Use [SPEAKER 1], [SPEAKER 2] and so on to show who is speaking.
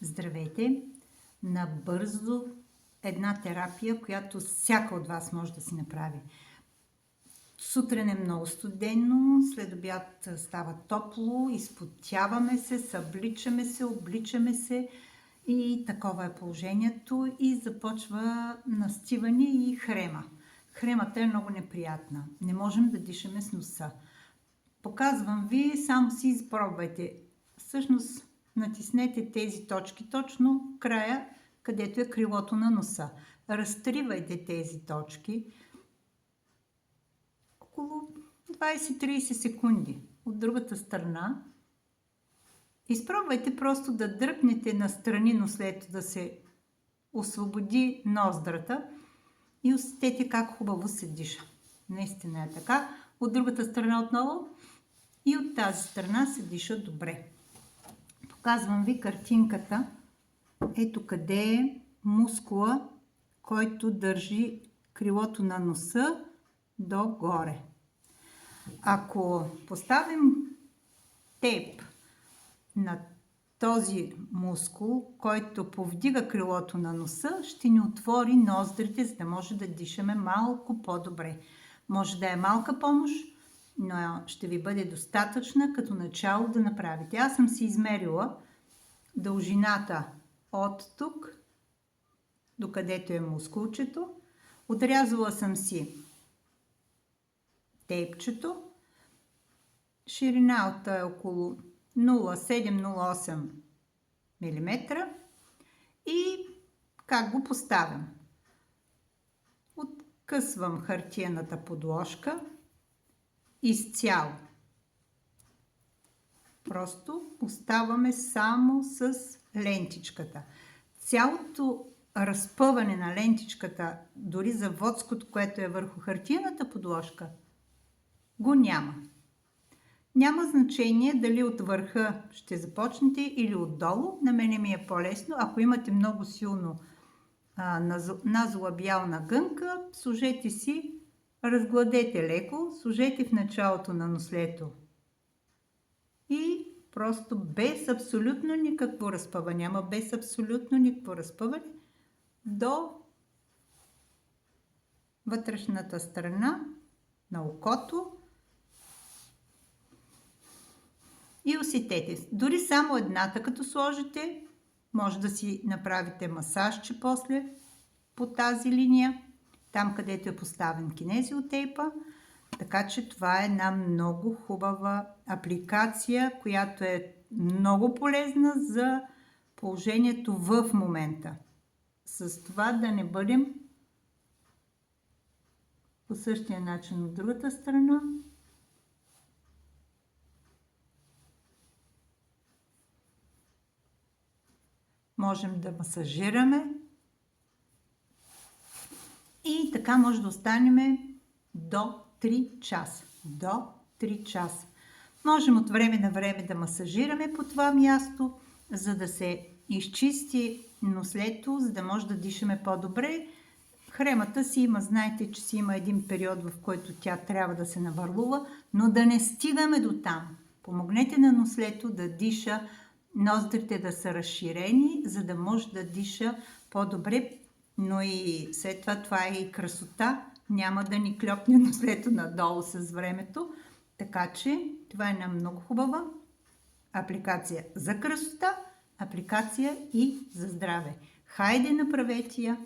[SPEAKER 1] Здравейте! Набързо една терапия, която всяка от вас може да си направи. Сутрин е много студено, след обяд става топло, изпотяваме се, събличаме се, обличаме се и такова е положението и започва настиване и хрема. Хремата е много неприятна. Не можем да дишаме с носа. Показвам ви, само си изпробвайте. Всъщност натиснете тези точки точно в края, където е крилото на носа. Разтривайте тези точки около 20-30 секунди. От другата страна изпробвайте просто да дръпнете настрани нослето, да се освободи ноздрата и усетете как хубаво се диша. Наистина е така. От другата страна отново и от тази страна се диша добре. Показвам ви картинката. Ето къде е мускула, който държи крилото на носа догоре. Ако поставим тейп на този мускул, който повдига крилото на носа, ще ни отвори ноздрите, за да може да дишаме малко по-добре. Може да е малка помощ, но ще ви бъде достатъчна като начало да направите. Аз съм си измерила дължината от тук, до където е мускулчето. Отрязала съм си тейпчето. Ширината е около 0,7-0,8 мм. И как го поставям? Откъсвам хартиената подложка изцяло. Просто оставаме само с лентичката. Цялото разпъване на лентичката, дори заводското, което е върху хартиената подложка, го няма. Няма значение дали от върха ще започнете или отдолу. На мене ми е по-лесно. Ако имате много силно назолабиална гънка, сложете си, разгладете леко, сложете в началото на нослето и просто без абсолютно никакво разпъване, без абсолютно никакво разпъване до вътрешната страна на окото и усетете. Дори само едната като сложите, може да си направите масажче после по тази линия, там където е поставен кинезиотейпа. Така че това е една много хубава апликация, която е много полезна за положението в момента. С това да не бъдем по същия начин от другата страна. Можем да масажираме и така може да останем до 3 часа. До 3 часа. Можем от време на време да масажираме по това място, за да се изчисти нослето, за да може да дишаме по-добре. Хремата си има, знаете, че си има един период, в който тя трябва да се навърлува, но да не стигаме до там. Помогнете на нослето да диша, ноздрите да са разширени, за да може да диша по-добре, но и след това е и красота. Няма да ни клепне нослето надолу с времето. Така че това е една много хубава апликация за красота, апликация и за здраве. Хайде, направете я!